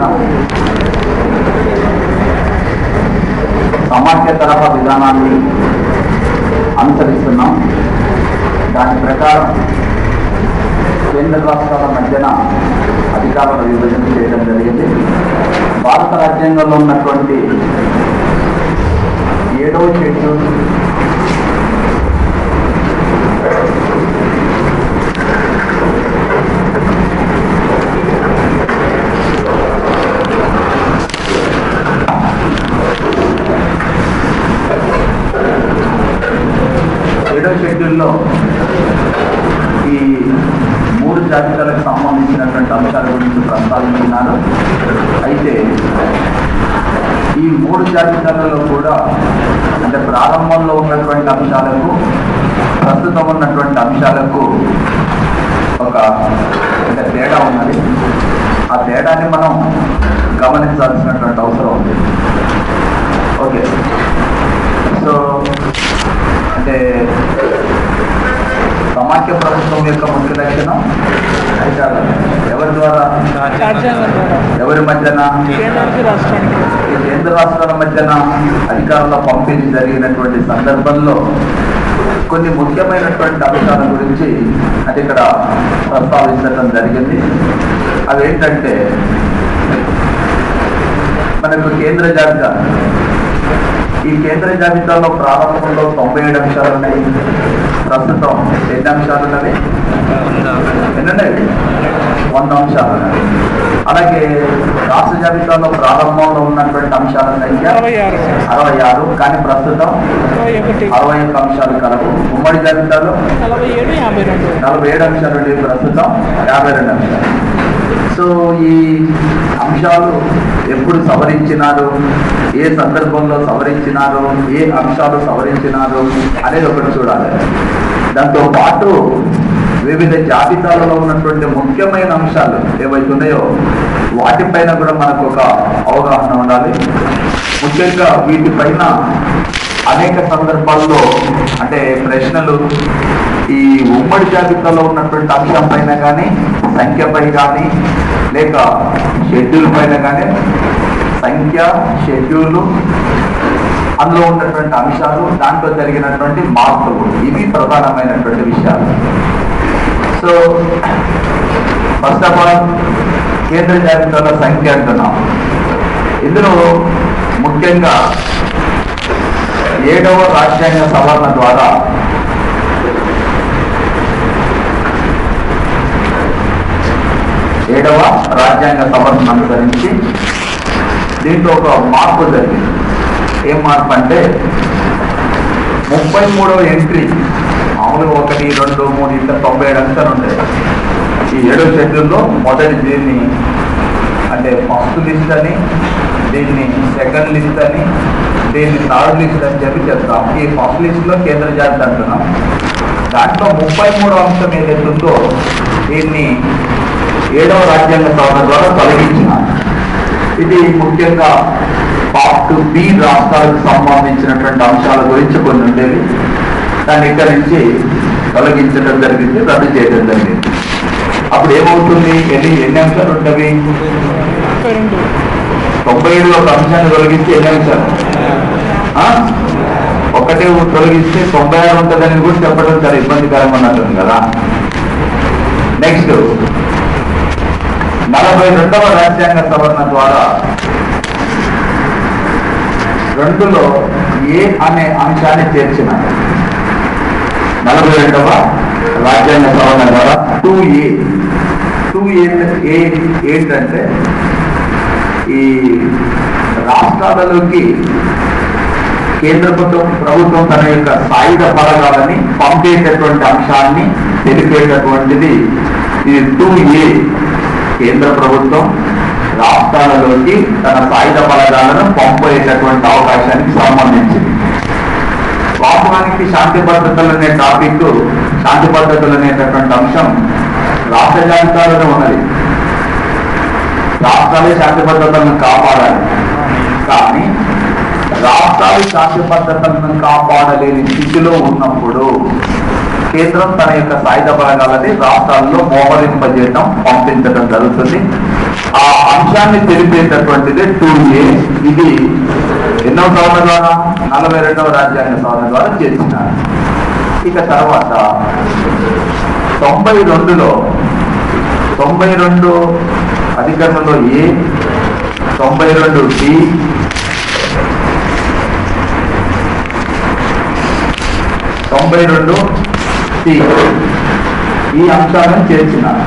మనం సమాఖ్య తరహా విధానాన్ని అనుసరిస్తున్నాం. దాని ప్రకారం కేంద్ర రాష్ట్రాల మధ్యన అధికారుల విభజన చేయడం జరిగింది. భారత రాజ్యాంగంలో ఉన్నటువంటి 7వ షెడ్యూల్ షెడ్యూల్లో ఈ 3 జాబితాలకు సంబంధించినటువంటి అంశాల గురించి ప్రస్తావించినారు. అయితే ఈ 3 జాబితాలలో కూడా అంటే ప్రారంభంలో ఉన్నటువంటి అంశాలకు ప్రస్తుతం ఉన్నటువంటి అంశాలకు ఒక అంటే తేడా ఉన్నది. ఆ తేడాన్ని మనం గమనించాల్సినటువంటి అవసరం ఉంది. ఓకే, సో అంటే సమాఖ్య ప్రభుత్వం యొక్క ముఖ్య లక్షణం ఎవరి ద్వారా, ఎవరి మధ్యన, కేంద్ర రాష్ట్రాల మధ్యన అధికారుల పంపిణీ జరిగినటువంటి సందర్భంలో కొన్ని ముఖ్యమైనటువంటి అంశాల గురించి అది ఇక్కడ ప్రస్తావించడం జరిగింది. అవేంటంటే మనకు కేంద్ర జాబితా, ఈ కేంద్ర జాబితాలో ప్రారంభంలో 97 అంశాలు ఉన్నాయి. ప్రస్తుతం ఎన్ని అంశాలు ఉన్నవి? ఎన్నున్నాయి? 100 అంశాలు ఉన్నాయి. అలాగే రాష్ట్ర జాబితాలో ప్రారంభంలో ఉన్నటువంటి అంశాల సంఖ్య 66, కానీ ప్రస్తుతం 61 అంశాలు కలవు. ఉమ్మడి జాబితాలో 47 అంశాలు లేవు, ప్రస్తుతం 52 అంశాలు. సో ఈ అంశాలు ఎప్పుడు సవరించినారు, ఏ సందర్భంలో సవరించినారు, ఏ అంశాలు సవరించినారు అనేది ఒకటి చూడాలి. దాంతో పాటు వివిధ జాబితాలలో ఉన్నటువంటి ముఖ్యమైన అంశాలు ఏవైతున్నాయో వాటిపైన కూడా మనకు ఒక అవగాహన ఉండాలి. ముఖ్యంగా వీటిపైన అనేక సందర్భాల్లో అంటే ప్రశ్నలు ఈ ఉమ్మడి జాబితాలో ఉన్నటువంటి అంశం పైన కానీ, సంఖ్యపై కానీ, లేక షెడ్యూల్ పైన కానీ, సంఖ్య, షెడ్యూలు, అందులో ఉన్నటువంటి అంశాలు, దాంట్లో జరిగినటువంటి మార్పులు, ఇవి ప్రధానమైనటువంటి విషయాలు. సో ఫస్ట్ ఆఫ్ ఆల్ కేంద్ర జాబితాలో సంఖ్య అంటున్నాం. ఇందులో ముఖ్యంగా 7వ రాజ్యాంగ సవరణ ద్వారా అనుసరించి దీంట్లో ఒక మార్పు జరిగింది. ఏం మార్పు అంటే 33వ ఎంట్రీ, మామూలుగా 1, 2, 3 ఇంకా 97 అంశాలు ఉంటాయి. ఈ 7వ షెడ్యూల్లో మొదటి దీన్ని అంటే ఫస్ట్ లిస్ట్ అని, దీన్ని సెకండ్ లిస్ట్ అని, దీన్ని థర్డ్ లిస్ట్ అని చెప్పి చెప్తాం. ఈ ఫస్ట్ లిస్ట్లో కేంద్ర జాబితా అంటున్నాం. దాంట్లో 33వ అంశం ఏదైతుందో దీన్ని 7వ రాజ్యాంగ సవరణ ద్వారా తొలగించినారు. ఇది ముఖ్యంగా పార్ట్ బి రాష్ట్రాలకు సంబంధించినటువంటి అంశాల గురించి కొన్ని ఉండేవి. దాన్ని ఇక్కడి నుంచి తొలగించడం జరిగింది, రద్దు చేయడం జరిగింది. అప్పుడు ఏమవుతుంది, ఎన్ని అంశాలు ఉంటవి? 97 ఒక అంశాన్ని తొలగిస్తే ఎన్ని అంశాలు? ఒకటే తొలగిస్తే 96 ఉంటుందని కూడా చెప్పడం చాలా ఇబ్బందికరంగా ఉన్నట్టుంది కదా. నెక్స్ట్ 42వ రాజ్యాంగ సవరణ ద్వారా 2లో ఏ అనే అంశాన్ని చేర్చినారు. 42వ రాజ్యాంగ సవరణ ద్వారా 2A ఏంటంటే ఈ రాష్ట్రాలలోకి కేంద్ర ప్రభుత్వం తన యొక్క సాయుధ బలగాలని పంపేటటువంటి అంశాన్ని తెలిపేటటువంటిది. ఇది 2A. కేంద్ర ప్రభుత్వం రాష్ట్రాలలోకి తన సాయుధ బలగాలను పంపేటటువంటి అవకాశానికి సంబంధించింది. వాస్తవానికి శాంతి భద్రతలు అనే టాపిక్, శాంతి భద్రతలు అనేటటువంటి అంశం రాష్ట్ర జాబితాలోనే ఉన్నది. రాష్ట్రాలే శాంతి భద్రతలను కాపాడాలి. కానీ రాష్ట్రాలు శాంతి భద్రతలను కాపాడలేని స్థితిలో ఉన్నప్పుడు కేంద్రం తన యొక్క సాయుధ బలగాలని రాష్ట్రాల్లో మోహరింపజేయడం, పంపించడం జరుగుతుంది. ఆ అంశాన్ని తెలిపేటటువంటిదే 2A. ఇది ఎన్నో సవరణ ద్వారా 42వ రాజ్యాంగ సవరణ ద్వారా చేసినారు. ఇక తర్వాత 92లో 92 అధికరణలో A, 92D, 92C ఈ అంశాలను చేర్చినారు.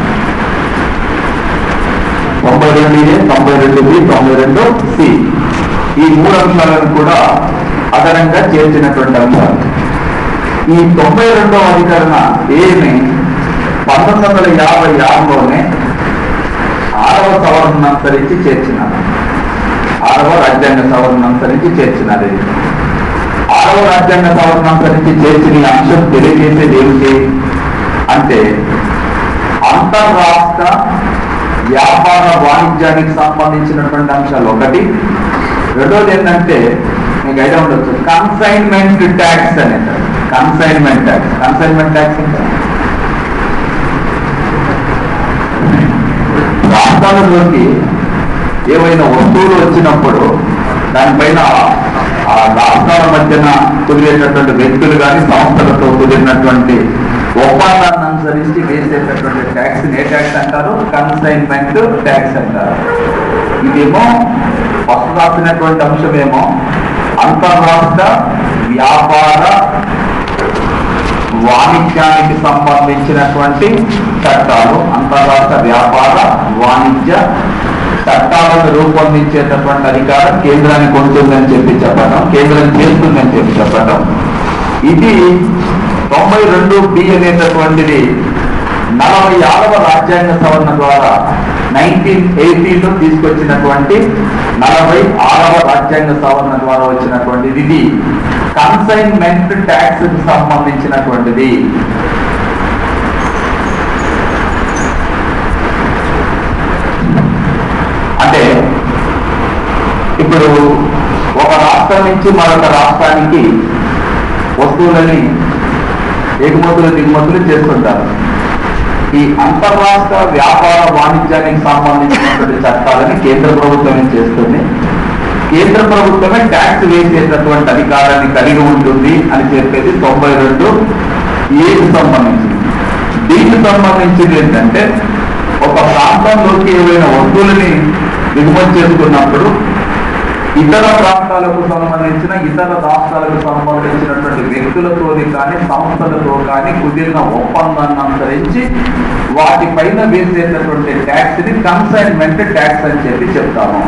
92A, 92B, 92C ఈ 3 అంశాలను కూడా అదనంగా చేర్చినటువంటి అంశాలు. ఈ 92వ అధికరణ ఏని 1956లోనే 6వ సవరణ అనుసరించి చేర్చినారు. 6వ రాజ్యాంగ సవరణ అనుసరించి చేర్చినారు. 6వ రాజ్యాంగ సవరణ అనుసరించి చేర్చిన అంశం తెలియజేసేది ఏమిటి అంటే అంతర్రాష్ట్ర వ్యాపార వాణిజ్యానికి సంబంధించినటువంటి అంశాలు ఒకటి. రెండోది ఏంటంటే మీకు ఐడియా ఉండొచ్చు, కన్సైన్మెంట్ ట్యాక్స్ అనేది. కన్సైన్మెంట్ ట్యాక్స్ అంటే రాష్ట్రాలలోకి ఏవైనా వస్తువులు వచ్చినప్పుడు దానిపైన ఆ రాష్ట్రాల మధ్యన కుదిరేటటువంటి వ్యక్తులు కానీ సంస్థలతో కుదిరినటువంటి ఒప్పందాన్ని అనుసరించి వేసేటటువంటి ట్యాక్స్ ఏ ట్యాక్స్ అంటారు? కన్సైన్మెంట్ ట్యాక్స్ అంటారు. ఇదేమో ఫస్ట్ రాసినటువంటి అంశమేమో అంతర్రాష్ట్ర వ్యాపార వాణిజ్యానికి సంబంధించినటువంటి చట్టాలు. అంతర్రాష్ట్ర వ్యాపార వాణిజ్య చట్టాలను రూపొందించేటటువంటి అధికారం కేంద్రానికి ఉంటుందని చెప్పడం, కేంద్రం చేస్తుందని చెప్పడం. ఇది 92B అనేటటువంటిది 46వ రాజ్యాంగ సవరణ ద్వారా 1980లో తీసుకొచ్చినటువంటి 46వ రాజ్యాంగ సవరణ ద్వారా వచ్చినటువంటిది. ఇది కన్సైన్మెంట్ ట్యాక్స్ కి సంబంధించినటువంటిది. అంటే ఇప్పుడు ఒక రాష్ట్రం నుంచి మరొక రాష్ట్రానికి వస్తువులని ఎగుమతులు దిగుమతులు చేస్తుంటారు. ఈ అంతర్రాష్ట్ర వ్యాపార వాణిజ్యానికి సంబంధించినటువంటి చట్టాలని కేంద్ర ప్రభుత్వమే చేస్తుంది. కేంద్ర ప్రభుత్వమే ట్యాక్స్ వేసేటటువంటి అధికారాన్ని కలిగి ఉంటుంది అని చెప్పేది 92Aకి సంబంధించింది. దీనికి సంబంధించింది ఏంటంటే ఒక ప్రాంతంలోకి ఏవైనా వస్తువులని దిగుమతి చేసుకున్నప్పుడు ఇతర ప్రాంతాలకు సంబంధించిన ఇతర రాష్ట్రాలకు సంబంధించినటువంటి వ్యక్తులతో కానీ సంస్థలతో కానీ కుదిరిన ఒప్పందాన్ని అనుసరించి వాటిపైన వేసేటటువంటి ట్యాక్స్ ని కన్సైన్మెంట్ ట్యాక్స్ అని చెప్పి చెప్తాము.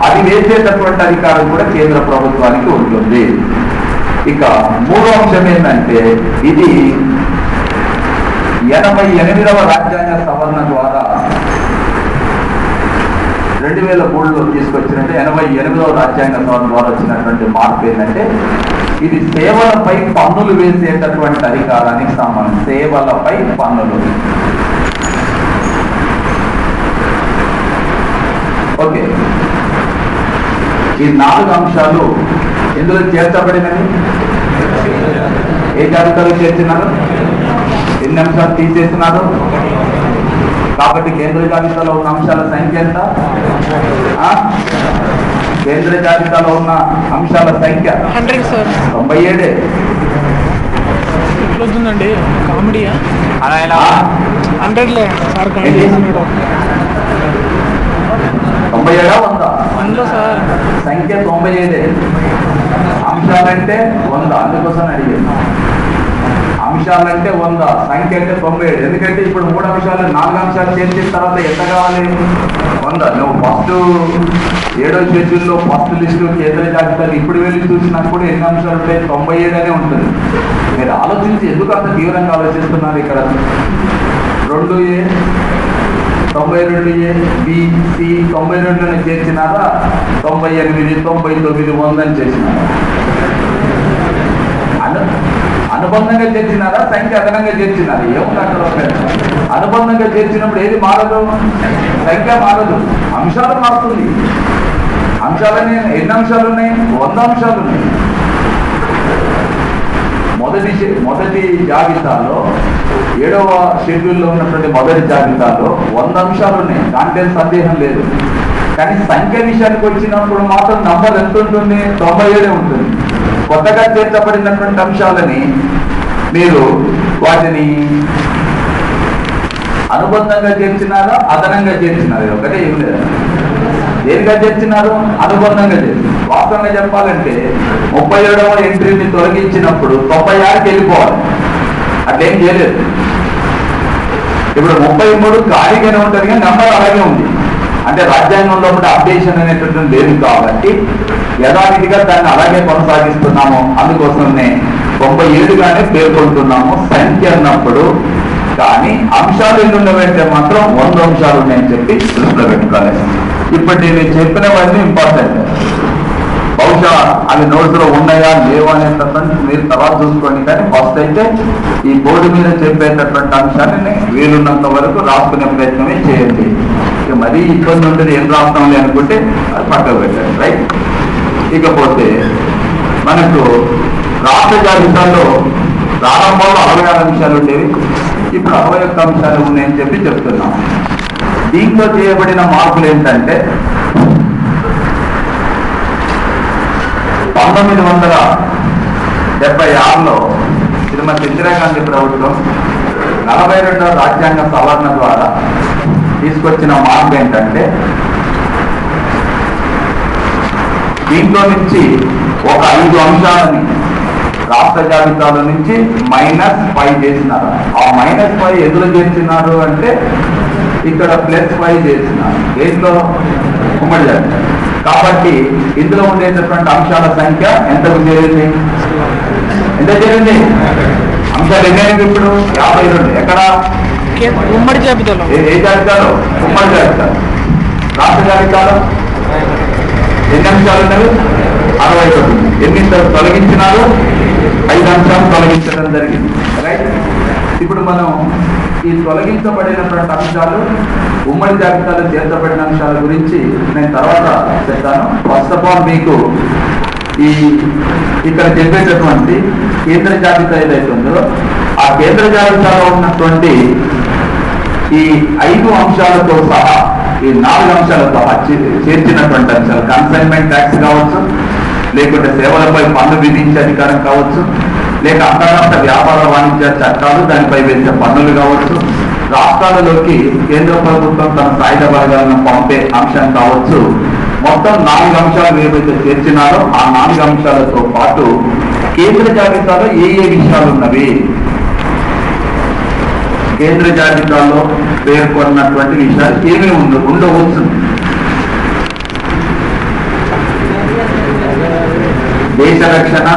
అది వేసేటటువంటి అధికారం కూడా కేంద్ర ప్రభుత్వానికి ఉంటుంది. ఇక మూడో అంశం ఏంటంటే ఇది 88వ రాజ్యాంగ సవరణ ద్వారా 2003లో తీసుకొచ్చినట్టు 88వ రాజ్యాంగ సవరణ ద్వారా వచ్చినటువంటి మార్పు ఏంటంటే ఇది సేవలపై పన్నులు వేసేటటువంటి అధికారానికి సంబంధించి. సేవలపై పన్నులు. ఓకే, ఈ 4 అంశాలు ఇందులో చేర్చబడినవి. ఏ జాబితాలో చేర్చినారు? ఎన్ని అంశాలు తీసేస్తున్నారు? కాబట్టి కేంద్ర జాబితాలో ఉన్న అంశాల సంఖ్య ఎంత? కేంద్ర జాబితాలో ఉన్న అంశాల సంఖ్య 97. ఎట్లొస్తుందండి కామెడీయా? 100 97 100 సార్. సంఖ్య 97. అంశాలంటే 100. అందుకోసం అడిగాను. అంశాలంటే 100, సంఖ్య అంటే 97. ఎందుకంటే ఇప్పుడు 3 అంశాలు 4 అంశాలు చేర్చిన తర్వాత ఎంత కావాలి? 100. నువ్వు ఫస్ట్ 7వ షెడ్యూల్లో ఫస్ట్ లిస్టు కేంద్ర జాబితాలు ఇప్పుడు వెళ్ళి చూసినప్పుడు ఎన్ని అంశాలు ఉంటాయి? 97 అనే ఉంటుంది. మీరు ఆలోచించి ఎందుకు అంత తీవ్రంగా ఆలోచిస్తున్నారు? ఇక్కడ 2A, 92A, B, C 92ని చేర్చినారా? 98, 99, 100 అని చేసినారా? అనుబంధంగా చేర్చినారా? సంఖ్య అదనంగా చేర్చినారా? ఏముంది అక్కడ? అనుబంధంగా చేర్చినప్పుడు ఏది మారదు? సంఖ్య మారదు, అంశాలు మారుతుంది. అంశాలని ఎన్ని అంశాలు ఉన్నాయి? 100 అంశాలు ఉన్నాయి. మొదటి జాబితాలో 7వ షెడ్యూల్లో ఉన్నటువంటి మొదటి జాబితాలో 100 అంశాలు ఉన్నాయి, దాంట్లో సందేహం లేదు. కానీ సంఖ్య విషయానికి వచ్చినప్పుడు మాత్రం నంబర్ ఎంత ఉంటుంది? 97 ఉంటుంది. కొత్తగా చేర్చబడినటువంటి అంశాలని మీరు వాటిని అనుబంధంగా చేర్చినారా, అదనంగా చేర్చినారు? ఒకటే ఏం లేదు. దేనిగా చేర్చినారు? అనుబంధంగా చేర్చినారు. వాస్తవంగా చెప్పాలంటే 37వ ఎంట్రీని తొలగించినప్పుడు 96కి వెళ్ళిపోవాలి. అట్లేం చేయలేదు. ఇప్పుడు 33 ఖాళీగానే ఉంటుంది కానీ నెంబర్ అలాగే ఉంది. అంటే రాజ్యాంగంలో కూడా అప్డేషన్ అనేటటువంటి లేదు కాబట్టి యథావిధిగా దాన్ని అలాగే కొనసాగిస్తున్నాము. అందుకోసమే 97గానే పేర్కొంటున్నాము సంఖ్య అన్నప్పుడు. కానీ అంశాలు ఎన్ని ఉన్నవంటే మాత్రం 100 అంశాలు ఉన్నాయని చెప్పి దృష్టిలో పెట్టుకోవాలి. ఇప్పుడు నేను చెప్పినవన్నీ ఇంపార్టెంట్. బహుశా అవి నోట్స్లో ఉన్నాయా లేవా అనేటటువంటి మీరు తర్వాత చూసుకోండి. కానీ ఫస్ట్ అయితే ఈ బోర్డు మీద చెప్పేటటువంటి అంశాన్ని వీలున్నంత వరకు రాసుకునే ప్రయత్నమే చేయండి. ఇక మరీ ఇబ్బంది ఉంటుంది, ఏం రాస్తామని అనుకుంటే అది పక్కకు పెట్టండి. రైట్. ఇకపోతే మనకు రాష్ట్ర జాబితాలో ప్రారంభంలో 66 అంశాలు ఉండేవి, ఇప్పుడు 61 అంశాలు ఉన్నాయని చెప్పి చెప్తున్నాం. దీంట్లో చేయబడిన మార్పులు ఏంటంటే 1976లో శ్రీమతి ఇందిరాగాంధీ ప్రభుత్వం 42వ రాజ్యాంగ సవరణ ద్వారా తీసుకొచ్చిన మార్పు ఏంటంటే దీంట్లో నుంచి ఒక 5 అంశాలని రాష్ట్ర జాబితాల నుంచి -5 చేసినారు. ఆ -5 ఎందులో చేసినారు అంటే ఇక్కడ +5 చేసినారు. దేంట్లో? ఉమ్మడి జాబితా. కాబట్టి ఇందులో ఉండేటటువంటి అంశాల సంఖ్య ఎంతకు చేరింది? ఎంత చేరింది? అంశాలు ఎన్ని ఇప్పుడు? 52. ఎక్కడ? ఉమ్మడి జాబితాలో. ఏ జాబితాలో? ఉమ్మడి జాబితా. రాష్ట్ర జాబితాలో ఎన్ని అంశాలు ఉన్నవి? 61. ఎన్ని తొలగించినారు? 5 అంశాలు తొలగించడం జరిగింది. రైట్. ఇప్పుడు మనం ఈ తొలగించబడినటువంటి అంశాలు ఉమ్మడి జాబితాలో చేర్చబడిన అంశాల గురించి నేను తర్వాత చెప్తాను. ఫస్ట్ ఆఫ్ ఆల్ మీకు ఈ ఇక్కడ చెప్పేటటువంటి కేంద్ర జాబితా ఏదైతే ఉందో ఆ కేంద్ర జాబితాలో ఉన్నటువంటి ఈ 5 అంశాలతో సహా ఈ 4 అంశాలతో చేర్చినటువంటి అంశాలు కన్సైన్మెంట్ ట్యాక్స్ కావచ్చు, లేకుంటే సేవలపై పన్ను విధించే అధికారం కావచ్చు, లేక అంతర్రాష్ట్ర వ్యాపార వాణిజ్య చట్టాలు దానిపై వేసే పన్నులు కావచ్చు, రాష్ట్రాలలోకి కేంద్ర ప్రభుత్వం తన సాయుధ బలగాలను పంపే అంశం కావచ్చు. మొత్తం 4 అంశాలు ఏవైతే చేర్చినారో ఆ 4 అంశాలతో పాటు కేంద్ర జాబితాలో ఏ విషయాలు ఉన్నవి, కేంద్ర జాబితాలో పేర్కొన్నటువంటి విషయాలు ఏమి ఉండవచ్చు. దేశ రక్షణ,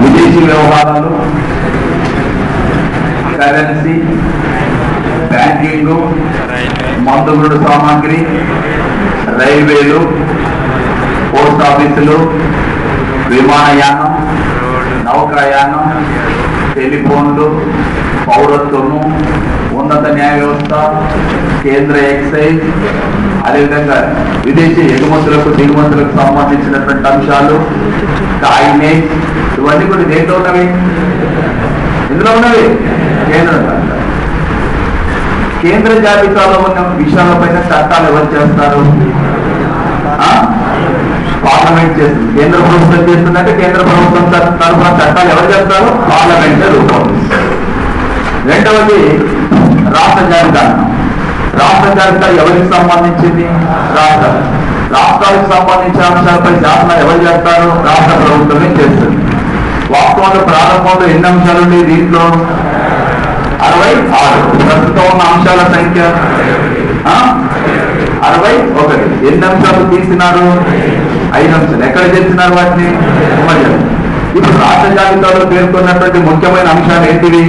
విదేశీ వ్యవహారాలు, కరెన్సీ, బ్యాంకింగ్, మందుగుడు సామాగ్రి, రైల్వేలు, పోస్ట్ ఆఫీసులు, విమానయానం, నౌకాయానం, టెలిఫోన్లు, పౌరత్వము, ఉన్నత న్యాయ వ్యవస్థ, కేంద్ర ఎక్సైజ్, అదేవిధంగా విదేశీ ఎగుమతులకు దిగుమతులకు సంబంధించినటువంటి అంశాలు, కాయినేజ్, ఇవన్నీ కూడా దేంట్లో ఉన్నవి? ఎందులో ఉన్నవి? కేంద్ర జాబితా. కేంద్ర జాబితాలో ఉన్న విషయాలపైన చట్టాలు ఎవరు చేస్తారు? పార్లమెంట్ చేస్తుంది. కేంద్ర ప్రభుత్వం చేస్తుందంటే కేంద్ర ప్రభుత్వం తరఫున చట్టాలు ఎవరు చేస్తారు? పార్లమెంటే రూపొందిస్తారు. రెండవది రాష్ట్ర జాబితా. రాష్ట్ర జాబితా ఎవరికి సంబంధించింది? రాష్ట్రాలకు సంబంధించిన అంశాలపై శాసనం ఎవరు చేస్తారు? రాష్ట్ర ప్రభుత్వమే చేస్తుంది. వాస్తవంలో ప్రారంభంలో ఎన్ని అంశాలు ఉన్నాయి దీంట్లో? 66. ప్రస్తుతం ఉన్న అంశాల సంఖ్య 61. ఎన్ని అంశాలు తీసినారు? 5 అంశాలు. ఎక్కడ చేస్తున్నారు వాటిని? ఇప్పుడు రాష్ట్ర జాబితాలో పేర్కొన్నటువంటి ముఖ్యమైన అంశాలు ఏంటివి?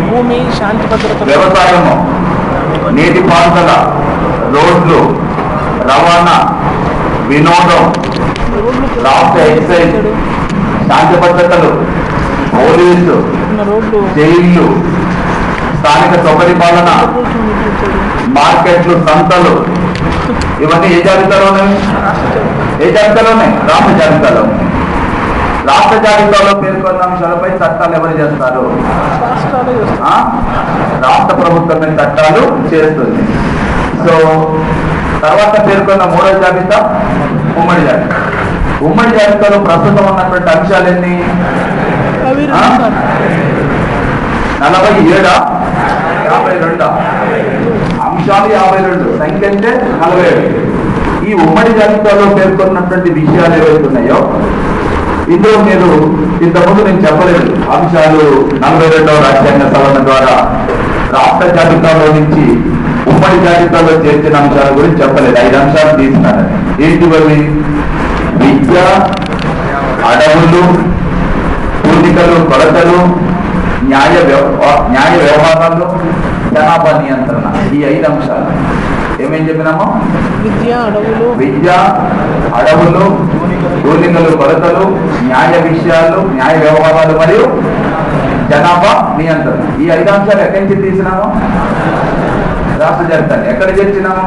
భూమి, శాంతి భద్రత, వ్యవసాయము, నీటిపారుదల, రోడ్లు, రవాణా, వినోదం, రాష్ట్ర ఎక్సైజ్, శాంతి భద్రతలు, పోలీసు, జైళ్లు, స్థానిక సౌకర్యపాలన, మార్కెట్లు, సంతలు, ఇవన్నీ ఏ జాబితాలో ఉన్నాయి? ఏ జాబితాలో ఉన్నాయి? రాష్ట్ర జాబితాలో ఉన్నాయి. రాష్ట్ర జాబితాలో పేర్కొన్న అంశాలపై చట్టాలు ఎవరు చేస్తారు? రాష్ట్ర ప్రభుత్వమే చట్టాలు చేస్తుంది. సో తర్వాత పేర్కొన్న మూడో జాబితా ఉమ్మడి జాబితా. ఉమ్మడి జాబితాలో ప్రస్తుతం ఉన్నటువంటి అంశాలు ఎన్ని? 47 52 అంశాలు 52, సంఖ్య అంటే 47. ఈ ఉమ్మడి జాబితాలో పేర్కొన్నటువంటి విషయాలు ఏవైతున్నాయో ఇందులో మీరు ఇంతకుముందు నేను చెప్పలేదు. అంశాలు 42వ రాజ్యాంగ సవరణ ద్వారా రాష్ట్ర జాబితాలో నుంచి ఉమ్మడి జాబితాలో చేర్చిన అంశాల గురించి చెప్పలేదు. 5 అంశాలు తీసినారని. ఏంటివవి? విద్య, అడవులు, పూర్ణికలు, కొలతలు, న్యాయ వ్యవహారాలు, జనాభా నియంత్రణ. ఈ 5 అంశాలు ఏమేం చెప్పినామో? విద్య, అడవులు, పూర్ణికలు, కొలతలు, న్యాయ విషయాలు, న్యాయ వ్యవహారాలు మరియు జనాభా నియంత్రణ. ఈ 5 అంశాలు ఎక్కడి నుంచి తీసినామో? రాష్ట్ర జాబితా. ఎక్కడ చేర్చినాము?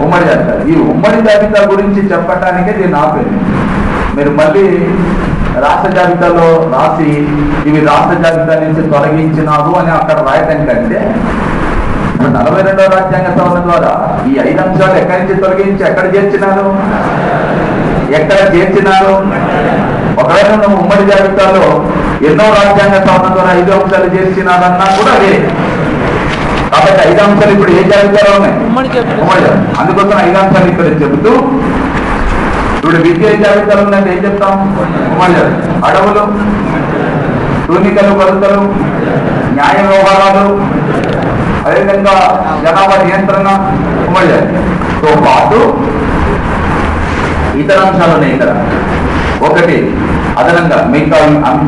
ఉమ్మడి జాబితా. ఈ ఉమ్మడి జాబితా గురించి చెప్పటానికే దీన్ని ఆపేది. మీరు మళ్ళీ రాష్ట్ర జాబితాలో రాసి ఇవి రాష్ట్ర జాబితా నుంచి తొలగించినారు అని అక్కడ రాయటం కంటే 42వ రాజ్యాంగ సవరణ ద్వారా ఈ 5 అంశాలు ఎక్కడి నుంచి తొలగించి ఎక్కడ చేర్చినారు? ఒకవేళ ఉమ్మడి జాబితాలో ఎన్నో రాజ్యాంగ సవరణ ద్వారా 5 అంశాలు చేర్చినారన్నా కూడా అదే. కాబట్టి 5 అంశాలు ఇప్పుడు ఏ జాబితాలో ఉన్నాయి? ఉమ్మడి జాబితా. అందుకోసం 5 అంశాలు ఇక్కడ చెబుతూ, ఇప్పుడు విద్య జాబితాలు ఉందంటే ఏం చెప్తాం? ఉమ్మడి జాబితా. అడవులు, పూర్ణికలు, కొలతలు, న్యాయ వ్యవహారాలు, అదేవిధంగా జనాభా నియంత్రణ, ఉమ్మడి జాబితాతో పాటు ఇతర అంశాలు ఉన్నాయి. ఇక్కడ ఒకటి అదనంగా మిగతా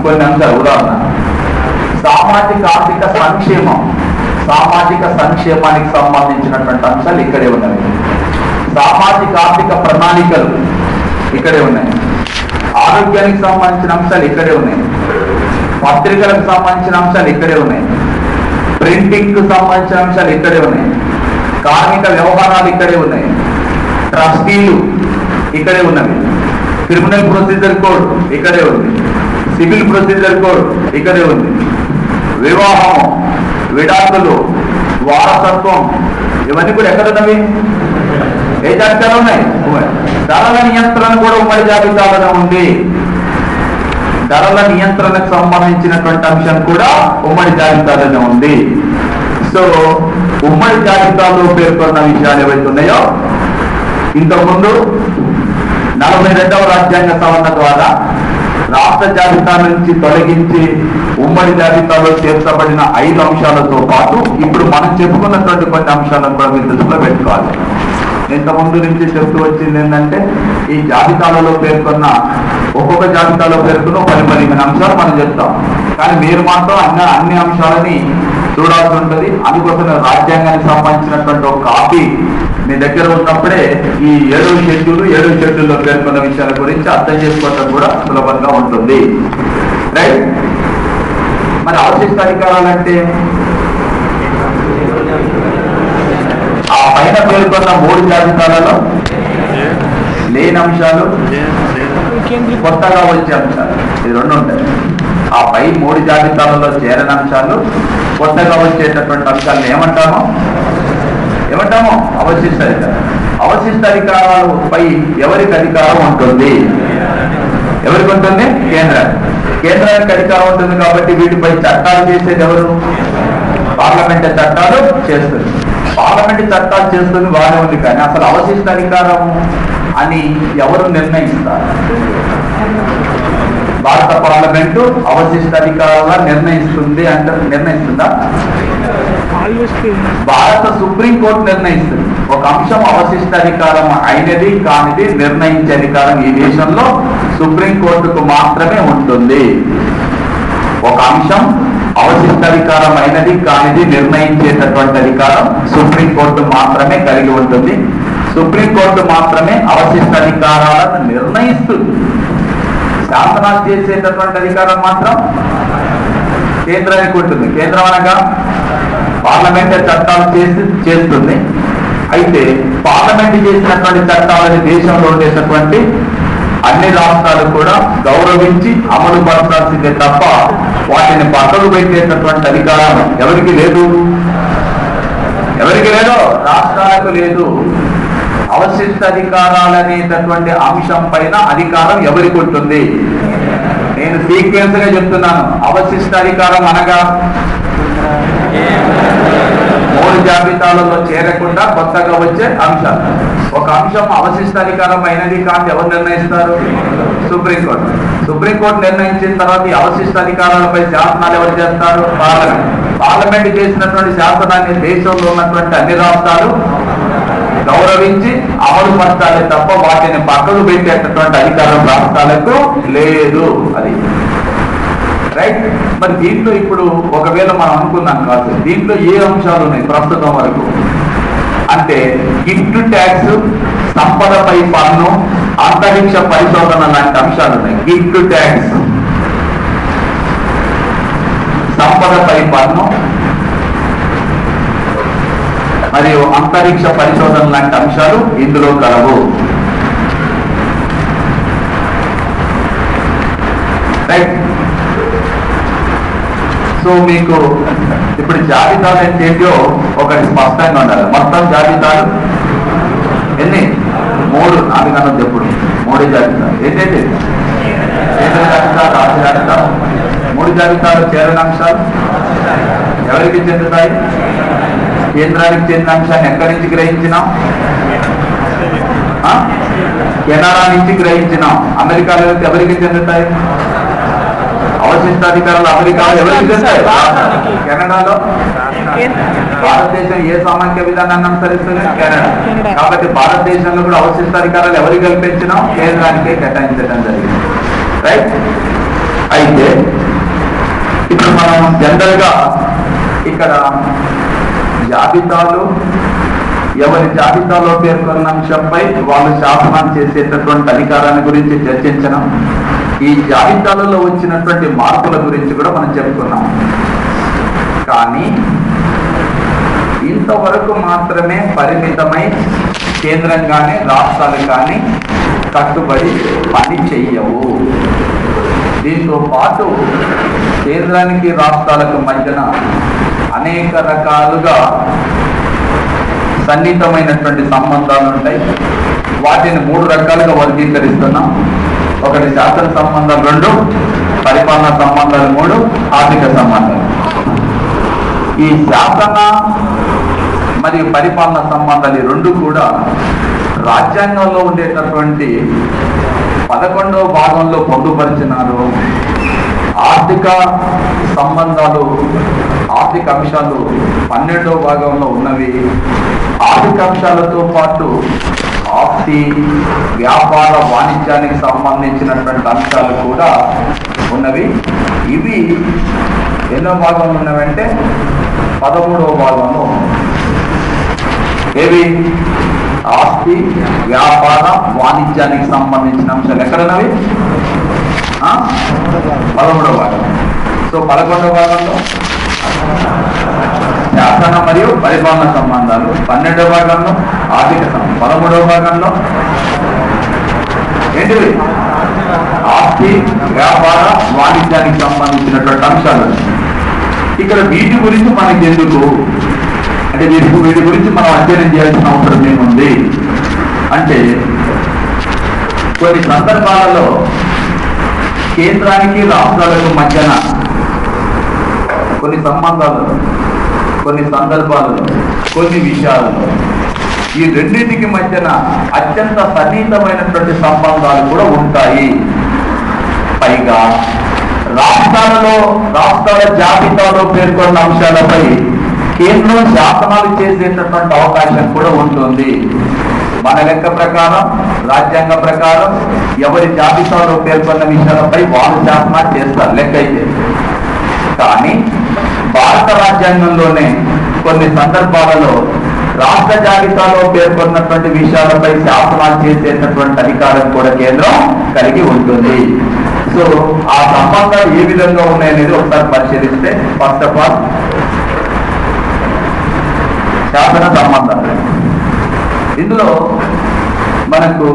కొన్ని అంశాలు. ఉదాహరణ సామాజిక ఆర్థిక సంక్షేమం. సామాజిక సంక్షేమానికి సంబంధించినటువంటి అంశాలు ఇక్కడే ఉన్నాయి. సామాజిక ఆర్థిక ప్రణాళికలు ఇక్కడే ఉన్నాయి. ఆరోగ్యానికి సంబంధించిన అంశాలు ఇక్కడే ఉన్నాయి. పత్రికలకు సంబంధించిన అంశాలు ఇక్కడే ఉన్నాయి. ప్రింటింగ్ కు సంబంధించిన అంశాలు ఇక్కడే ఉన్నాయి. కార్మిక వ్యవహారాలు ఇక్కడే ఉన్నాయి. ట్రస్టీలు ఇక్కడే ఉన్నవి. క్రిమినల్ ప్రొసీజర్ కోడ్ ఇక్కడే ఉంది. సివిల్ ప్రొసీజర్ కోడ్ ఇక్కడే ఉంది. వివాహము, విడాకులు, వారసత్వం ఇవన్నీ కూడా ఎక్కడున్నవి? ఏ జాబితాలో ఉన్నాయి? ధరల నియంత్రణ కూడా ఉమ్మడి జాబితాలోనే ఉంది. ధరల నియంత్రణకు సంబంధించినటువంటి అంశం కూడా ఉమ్మడి జాబితాలోనే ఉంది. సో ఉమ్మడి జాబితాలో పేర్కొన్న విషయాలు ఏవైతే ఉన్నాయో ఇంతకుముందు 42వ రాజ్యాంగ సవరణ ద్వారా రాష్ట్ర జాబితా నుంచి తొలగించి ఉమ్మడి జాబితాలో చేర్చబడిన 5 అంశాలతో పాటు ఇప్పుడు మనం చెప్పుకున్నటువంటి కొన్ని అంశాలను కూడా మీరు దృష్టిలో పెట్టుకోవాలి. ఇంతకుముందు నుంచి చెప్తూ వచ్చింది ఏంటంటే ఈ జాబితాలలో పేర్కొన్న ఒక్కొక్క జాబితాలో పేర్కొన్న 10-15 అంశాలు మనం చెప్తాం. కానీ మీరు మాత్రం అన్ని అంశాలని చూడాల్సి ఉంటుంది. అందుకోసం రాజ్యాంగానికి సంబంధించినటువంటి ఒక కాపీ మీ దగ్గర ఉన్నప్పుడే ఈ 7వ షెడ్యూల్లో పేర్కొన్న విషయాల గురించి అర్థం చేసుకోవడం కూడా సులభంగా ఉంటుంది. రైట్. మరి అవశిష్ట అధికారాలంటే ఆ పైన పేర్కొన్న 3 జాబితాలలో లేని అంశాలు, కొత్తగా వచ్చే అంశాలు, ఈ 2 ఉంటాయి. ఆ పై 3 జాబితాలలో చేరని అంశాలు, కొత్తగా వచ్చేటటువంటి అంశాలను ఏమంటాము? అవశిష్ట అధికారం. అవశిష్ట అధికారాలపై ఎవరికి అధికారం ఉంటుంది? ఎవరికి ఉంటుంది? కేంద్రానికి అధికారం ఉంటుంది. కాబట్టి వీటిపై చట్టాలు చేసేది ఎవరు? పార్లమెంట్ చట్టాలు చేస్తుంది. పార్లమెంట్ చట్టాలు చేస్తుంది బాగానే ఉంది. కానీ అసలు అవశిష్ట అధికారం అని ఎవరు నిర్ణయిస్తారు? భారత పార్లమెంటు అవశిష్ట అధికారాలను నిర్ణయిస్తుందా? భారత సుప్రీంకోర్టు నిర్ణయిస్తుంది. ఒక అంశం అవశిష్ట అధికారం అయినది కానిది నిర్ణయించే అధికారం ఈ దేశంలో సుప్రీంకోర్టుకు మాత్రమే ఉంటుంది. ఒక అంశం అవశిష్ట అధికారం అయినది కానిది నిర్ణయించేటటువంటి అధికారం సుప్రీంకోర్టు మాత్రమే కలిగి ఉంటుంది. సుప్రీంకోర్టు మాత్రమే అవశిష్ట అధికారాలను నిర్ణయిస్తుంది. శాసనాలు చేసేటటువంటి అధికారం మాత్రం కేంద్రానికి ఉంటుంది. కేంద్రం అనగా పార్లమెంట్ చట్టాలు చేస్తుంది. అయితే పార్లమెంట్ చేసినటువంటి చట్టాలని దేశంలో ఉండేటటువంటి అన్ని రాష్ట్రాలు కూడా గౌరవించి అమలు పరచాల్సిందే తప్ప వాటిని పక్కలు పెట్టేటటువంటి అధికారం ఎవరికి లేదు. రాష్ట్రాలకు లేదు. అవశిష్ట అధికారాలు అనేటటువంటి అంశం పైన అధికారం ఎవరికి ఉంటుంది? నేను సీక్వెన్స్ గా చెప్తున్నాను. అవశిష్ట అధికారం అనగా 3 జాబితాలలో చేరకుండా కొత్తగా వచ్చే అంశాలు. ఒక అంశం అవశిష్ట అధికారం అయినది కాదు ఎవరు నిర్ణయిస్తారు? సుప్రీంకోర్టు. సుప్రీంకోర్టు నిర్ణయించిన తర్వాత ఈ అవశిష్ట అధికారాలపై శాసనాలు ఎవరు చేస్తారు? పార్లమెంట్ చేసినటువంటి శాసనాన్ని దేశంలో ఉన్నటువంటి అన్ని రాష్ట్రాలు గౌరవించి అమలు పరచాలి తప్ప వాటిని పక్కకు పెట్టేటటువంటి అధికారం రాష్ట్రాలకు లేదు. అది రైట్. మరి దీంట్లో ఇప్పుడు ఒకవేళ మనం అనుకున్నాం కాదు, దీంట్లో ఏ అంశాలు ఉన్నాయి ప్రస్తుతం వరకు అంటే గిఫ్ట్ ట్యాక్స్, సంపదపై పన్ను, అంతరిక్ష పరిశోధన లాంటి అంశాలు ఉన్నాయి. గిఫ్ట్ ట్యాక్స్, సంపదపై పన్ను మరియు అంతరిక్ష పరిశోధన లాంటి అంశాలు ఇందులో కలవు. రైట్. సో మీకు ఇప్పుడు జాబితాలు ఏంటో ఒకటి స్పష్టంగా ఉండాలి. మొత్తం జాబితాలు ఎన్ని? 3. నాలుగన్నా చెప్పుడు 3 జాబితాలు. ఏంటంటే కేంద్ర జాబితా, రాష్ట్ర జాబితా. 3 జాబితాలు చేరని అంశాలు ఎవరికి చెందుతాయి? కేంద్రానికి చెందిన అంశాన్ని ఎక్కడి నుంచి గ్రహించినాం? కెనడా నుంచి గ్రహించినాం. అమెరికాలో ఎవరికి చెందుతాయి? అవశిష్ట అధికారులు అమెరికాలో ఎవరికి చెందుతాయి? కెనడాలో. భారతదేశం ఏ సామాజిక విధానాన్ని అనుసరిస్తుంది? కెనడా. కాబట్టి భారతదేశంలో కూడా అవశిష్ట అధికారాలు ఎవరికి కల్పించినాం? కేంద్రానికే కేటాయించడం జరిగింది. రైట్. అయితే ఇప్పుడు మనం జనరల్ గా ఇక్కడ జాబితాలు ఎవరి జాబితాలో పేర్కొన్న అంశంపై వాళ్ళు శాసనాలు చేసేటటువంటి అధికారాన్ని గురించి చర్చించడం, ఈ జాబితాలలో వచ్చినటువంటి మార్పుల గురించి కూడా మనం చెప్పుకున్నాం. కానీ ఇంతవరకు మాత్రమే పరిమితమై కేంద్రంగానే రాష్ట్రాలు కానీ కట్టుబడి పని చెయ్యవు. దీంతో పాటు కేంద్రానికి రాష్ట్రాలకు మధ్యన అనేక రకాలుగా సన్నిహితమైనటువంటి సంబంధాలు ఉంటాయి. వాటిని 3 రకాలుగా వర్గీకరిస్తున్నాం. ఒకటి శాసన సంబంధాలు 2, పరిపాలనా సంబంధాలు 3, ఆర్థిక సంబంధాలు. ఈ శాసన మరియు పరిపాలనా సంబంధాలు ఈ 2 కూడా రాజ్యాంగంలో ఉండేటటువంటి 11వ భాగంలో పొందుపరిచినారు. ఆర్థిక సంబంధాలు, ఆర్థిక అంశాలు 12వ భాగంలో ఉన్నవి. ఆర్థిక అంశాలతో పాటు ఆస్తి, వ్యాపార, వాణిజ్యానికి సంబంధించినటువంటి అంశాలు కూడా ఉన్నవి. ఇవి ఎన్నో భాగంలో ఉన్నవంటే 13వ భాగంలో. ఏవి? ఆస్తి, వ్యాపార, వాణిజ్యానికి సంబంధించిన అంశాలు ఎక్కడున్నవి? 13వ భాగం. సో 11వ భాగంలో శాసన మరియు పరిపాలన సంబంధాలు, 12వ భాగంలో ఆర్థిక సంబంధం, 13వ భాగంలో ఏంటివి? ఆస్తి, వ్యాపార, వాణిజ్యానికి సంబంధించినటువంటి అంశాలు. ఇక్కడ వీటి గురించి మనకి ఎందుకు అంటే వీటి గురించి మనం అధ్యయనం చేయాల్సిన అవసరం ఏముంది అంటే, కొన్ని సందర్భాలలో కేంద్రానికి రాష్ట్రాలకు మధ్యన కొన్ని సంబంధాలలో, కొన్ని సందర్భాలలో, కొన్ని విషయాలలో ఈ రెండింటికి మధ్యన అత్యంత సన్నిహితమైనటువంటి సంబంధాలు కూడా ఉంటాయి. పైగా రాష్ట్రాల జాబితాలో పేర్కొన్న అంశాలపై కేంద్రం శాసనాలు చేసేటటువంటి అవకాశం కూడా ఉంటుంది. మన లెక్క ప్రకారం, రాజ్యాంగ ప్రకారం ఎవరి జాబితాలో పేర్కొన్న విషయాలపై వాళ్ళు శాసనాలు చేస్తారు లెక్క అయితే. కానీ భారత రాజ్యాంగంలోనే కొన్ని సందర్భాలలో రాష్ట్ర జాబితాలో పేర్కొన్నటువంటి విషయాలపై శాసనాలు చేసేటటువంటి అధికారం కూడా కేంద్రం కలిగి ఉంటుంది. సో ఆ సంబంధాలు ఏ విధంగా ఉన్నాయనేది ఒకసారి పరిశీలిస్తే, ఫస్ట్ ఆఫ్ ఆల్ శాసన సంబంధాలు. ఇందులో మనకు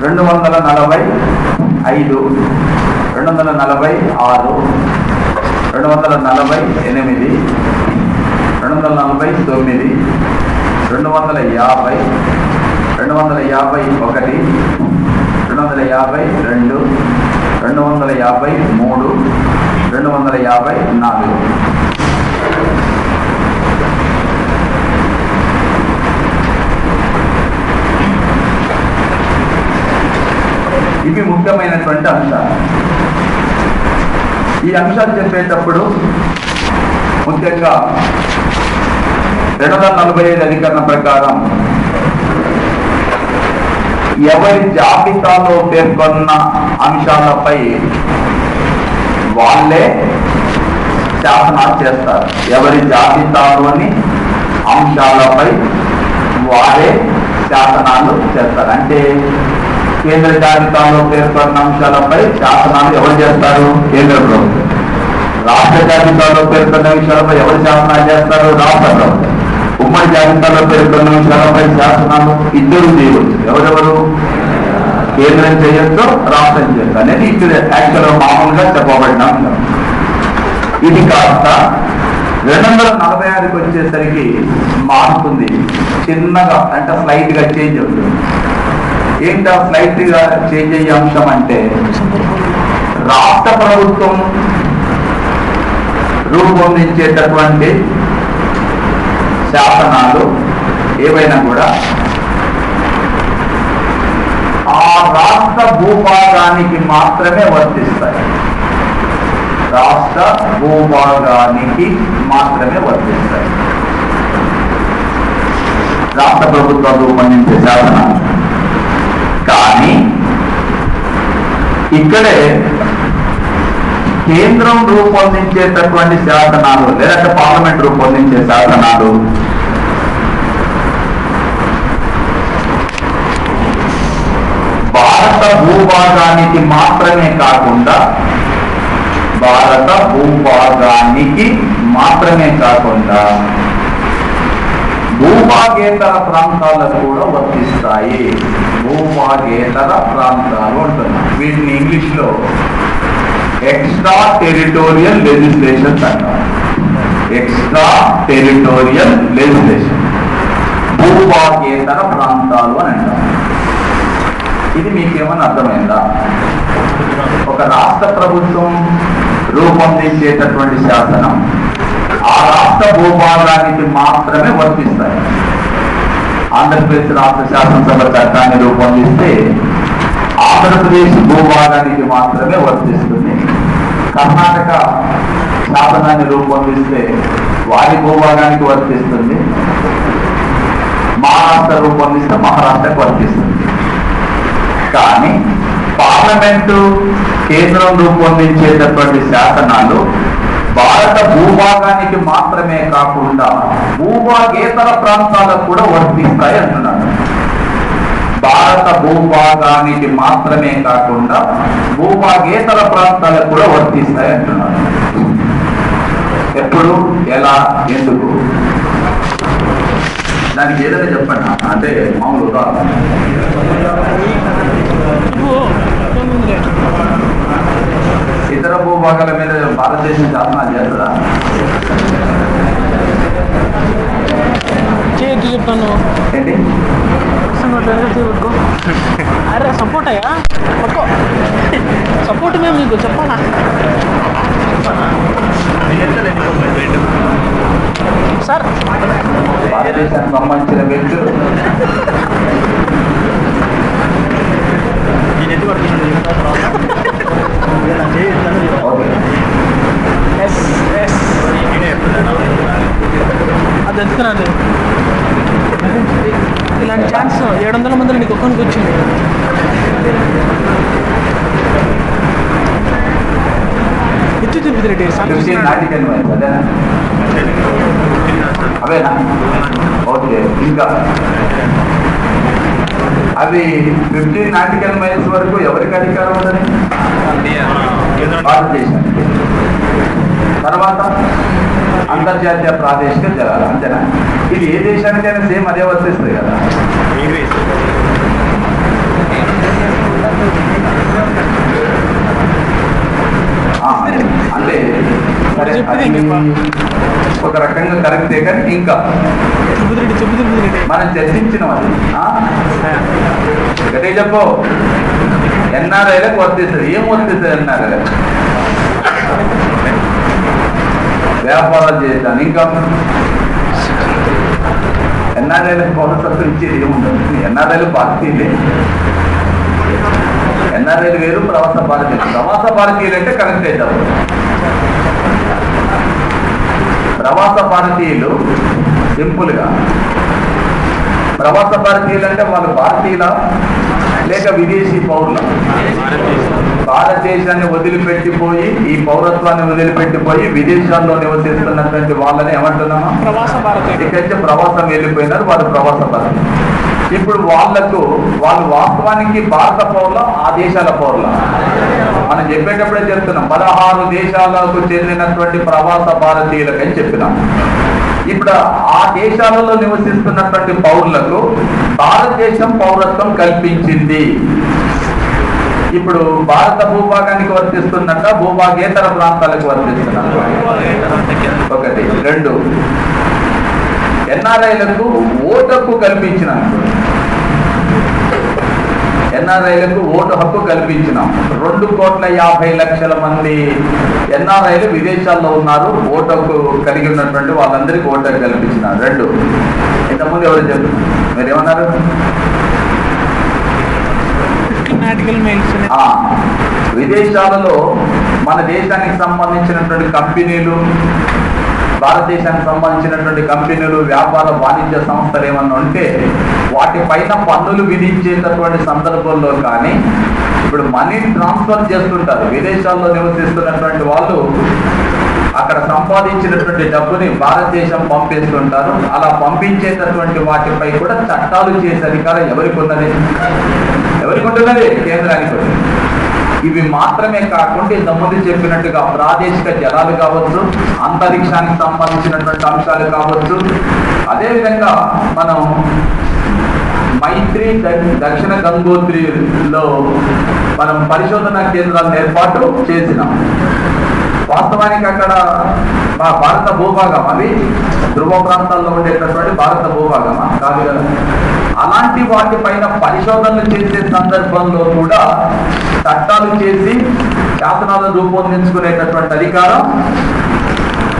245, 246, 248, 249, 250, 251, 252, 253, 254. ఇవి ముఖ్యమైనటువంటి అంశాలు. ఈ అంశాలు చెప్పేటప్పుడు ముఖ్యంగా 245 అధికరణ ప్రకారం ఎవరి జాబితాలో పేర్కొన్న అంశాలపై వాళ్ళే శాసనాలు చేస్తారు. ఎవరి జాబితాలోని అంశాలపై వారే శాసనాలు చేస్తారు. అంటే కేంద్ర జాబితాలో పేర్కొన్న అంశాలపై శాసనాలు ఎవరు చేస్తారు? కేంద్ర ప్రభుత్వం. రాష్ట్ర జాబితాలో పేర్కొన్న విషయాలపై ఎవరు శాసనాలు చేస్తారు? రాష్ట్ర ప్రభుత్వం. ఉమ్మడి జాబితాలో పేర్కొన్న విషయాలపై శాసనాలు ఇద్దరు చేయవచ్చు. ఎవరెవరు? కేంద్రం చేయొచ్చు, రాష్ట్రం చేయొచ్చు అనేది ఇక్కడ యాక్చువల్గా మామూలుగా చెప్పబడిన అంశం. ఇది కాస్త 246కి వచ్చేసరికి మారుతుంది. చిన్నగా అంటే స్లైట్ గా చేంజ్ అవుతుంది. ఏంటా స్లైట్ గా చేంజ్ అయ్యే అంశం అంటే రాష్ట్ర ప్రభుత్వం రూపొందించేటటువంటి శాసనాలు ఏవైనా కూడా ఆ రాష్ట్ర భూభాగానికి మాత్రమే వర్తిస్తాయి. రాష్ట్ర భూభాగానికి మాత్రమే వర్తిస్తాయి. రాష్ట్ర ప్రభుత్వం రూపొందించే శాసనాలు. కానీ ఇక్కడే కేంద్రం రూపొందించేటటువంటి శాసనాలు లేదంటే పార్లమెంట్ రూపొందించే శాసనాలు భారత భూభాగానికి మాత్రమే కాకుండా భూభాగేతర ప్రాంతాలకు కూడా వర్తిస్తాయి. భూభాగేతర ప్రాంతాలు అంటున్నాం. వీటిని ఇంగ్లీష్లో ఎక్స్ట్రా టెరిటోరియల్ లెజిస్లేషన్ అంటారు. ఎక్స్ట్రా టెరిటోరియల్ లెజిస్లేషన్, భూభాగేతర ప్రాంతాలు అని అంటారు. ఇది మీకేమన్నా అర్థమైందా? ఒక రాష్ట్ర ప్రభుత్వం రూపొందించేటటువంటి శాసనం ఆ రాష్ట్ర భూభాగానికి మాత్రమే వర్తిస్తాయి. ఆంధ్రప్రదేశ్ రాష్ట్ర శాసనసభ చట్టాన్ని రూపొందిస్తే ఆంధ్రప్రదేశ్ భూభాగానికి మాత్రమే వర్తిస్తుంది. కర్ణాటక శాసనాన్ని రూపొందిస్తే వారి భూభాగానికి వర్తిస్తుంది. మహారాష్ట్ర రూపొందిస్తే మహారాష్ట్రకు వర్తిస్తుంది. కానీ పార్లమెంటు కేంద్రం రూపొందించేటటువంటి శాసనాలు భారత భూభాగానికి మాత్రమే కాకుండా భూభాగేతర ప్రాంతాలకు కూడా వర్తిస్తాయి అంటున్నారు. భారత భూభాగానికి మాత్రమే కాకుండా భూభాగేతర ప్రాంతాలకు కూడా వర్తిస్తాయి అంటున్నారు. ఎప్పుడు, ఎలా, ఎందుకు? దానికి ఏదైనా చెప్పండి. అంటే మామూలు ఉదాహరణ, ఇతర భూభాగాల మీద భారతదేశం శాసనాలు చేస్తుందా? చేయొద్దు చెప్తాను ఏంటి? అరే సపోర్ట్ అయ్యా పక్కో సపోర్ట్ మేము నీకు చెప్పాలా? సార్ భారతదేశానికి సంబంధించిన వ్యక్తులు అది ఎందుకున్నాను ఇలాంటి ఛాన్స్ 700 మందిలో నీకు ఒక్కరికి వచ్చింది. ఎత్తు తిరుపతి రెడ్డి అవేనా? ఓకే. ఇంకా అవి 15 నాటికల్ మైల్స్ వరకు ఎవరికి అధికారం ఉందని? భారతదేశానికి. తర్వాత అంతర్జాతీయ ప్రాదేశిక జలాలు, అంతేనా? ఇది ఏ దేశానికైనా సేమ్ అదే వర్తిస్తుంది కదా. అంటే సరే ఒక రకంగా కరెక్టే, కానీ ఇంకా మనం చర్చించిన అది గట్టిగా చెప్పు. ఎన్ఆర్ఐలకు వర్తిస్తుంది. ఏం వర్తిస్తుంది ఎన్ఆర్ఐ? వ్యాపారాలు చేస్తాను. ఇంకా ఎన్ఆర్ఐలకు పౌరసత్వం ఇచ్చేది ఏముండదు. ఎన్ఆర్ఐలు భారతీయులే. ఎన్ఆర్ఐలు వేరు, ప్రవాస భారతీయులు. ప్రవాస భారతీయులు అంటే కరెక్ట్ అవుతారు. ప్రవాస భారతీయులు సింపుల్గా ప్రవాస భారతీయులు అంటే వాళ్ళు భారతీయుల లేక విదేశీ పౌరుల? భారతదేశాన్ని వదిలిపెట్టిపోయి, ఈ పౌరత్వాన్ని వదిలిపెట్టిపోయి విదేశాల్లో నివసిస్తున్నటువంటి వాళ్ళని ఏమంటున్నామా? ఇక్కడి ప్రవాసం వెళ్ళిపోయినారు, వారు ప్రవాస భారతీయులు. ఇప్పుడు వాళ్ళు వాస్తవానికి భారత పౌరుల, ఆ దేశాల పౌరుల? మనం చెప్పేటప్పుడే చెప్తున్నాం 16 దేశాలకు చెందినటువంటి ప్రవాస భారతీయులకు అని చెప్పినాం. ఇప్పుడు ఆ దేశాలలో నివసిస్తున్నటువంటి పౌరులకు భారతదేశం పౌరత్వం కల్పించింది. ఇప్పుడు భారత భూభాగానికి వర్తిస్తున్నట్ట, భూభాగేతర ప్రాంతాలకు వర్తిస్తున్నట్ట? ఒకటి. రెండు, ఎన్ఆర్ఐలకు ఓటు హక్కు కల్పించినాం. ఎన్ఆర్ఐలకు ఓటు హక్కు కల్పించినాం. 2,50,00,000 మంది ఎన్ఆర్ఐలు విదేశాల్లో ఉన్నారు. ఓటు హక్కు కలిగి ఉన్నటువంటి వాళ్ళందరికీ ఓటు హక్కు కల్పించినారు. రెండు. ఇంతకుముందు ఎవరు చెప్పారు? మీరు ఏమన్నారు? విదేశాలలో మన దేశానికి సంబంధించినటువంటి కంపెనీలు, భారతదేశానికి సంబంధించినటువంటి కంపెనీలు, వ్యాపార వాణిజ్య సంస్థలు ఏమన్నా ఉంటే వాటిపైన పన్నులు విధించేటటువంటి సందర్భంలో కానీ, ఇప్పుడు మనీ ట్రాన్స్ఫర్ చేస్తుంటారు. విదేశాల్లో నివసిస్తున్నటువంటి వాళ్ళు అక్కడ సంపాదించినటువంటి డబ్బుని భారతదేశం పంపిస్తుంటారు. అలా పంపించేటటువంటి వాటిపై కూడా చట్టాలు చేసే అధికారం ఎవరికి ఉన్నది? ఎవరికి ఉంటున్నది? కేంద్రానికి ఉంది. ఇవి మాత్రమే కాకుండా ఇంతకుముందు చెప్పినట్టుగా ప్రాదేశిక జలాలు కావచ్చు, అంతరిక్షానికి సంబంధించినటువంటి అంశాలు కావచ్చు. అదేవిధంగా మనం మైత్రి దక్షిణ గంగోత్రిలో మనం పరిశోధనా కేంద్రాలను ఏర్పాటు చేసినాం. వాస్తవానికి అక్కడ మా భారత భూభాగం, అవి ధ్రువ ప్రాంతాల్లో ఉండేటటువంటి భారత భూభాగమా? కాదు కదా. అలాంటి వాటిపైన పరిశోధనలు చేసే సందర్భంలో కూడా చట్టాలు చేసి శాసనాలను రూపొందించుకునేటటువంటి అధికారం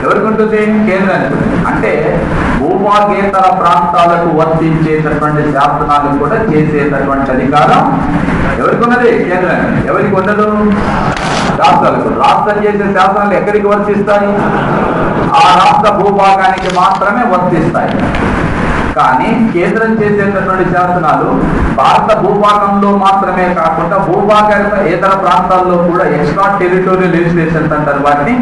ఎవరికి ఉంటుంది? కేంద్రానికి. అంటే భూభాగేతర ప్రాంతాలకు వర్తించేటటువంటి శాసనాలు కూడా చేసేటటువంటి అధికారం ఎవరికి ఉన్నది? కేంద్రానికి. ఎవరికి ఉండదు? రాష్ట్రాలకు. రాష్ట్రం చేసే శాసనాలు ఎక్కడికి వర్తిస్తాయి? ఆ రాష్ట్ర భూభాగానికి మాత్రమే వర్తిస్తాయి. కానీ కేంద్రం చేసేటటువంటి శాసనాలు భారత భూభాగంలో మాత్రమే కాకుండా భూభాగేతర ప్రాంతాల్లో కూడా ఎక్స్ట్రా టెరిటోరియల్ లెజిస్లేషన్స్ అంటారు వాటిని,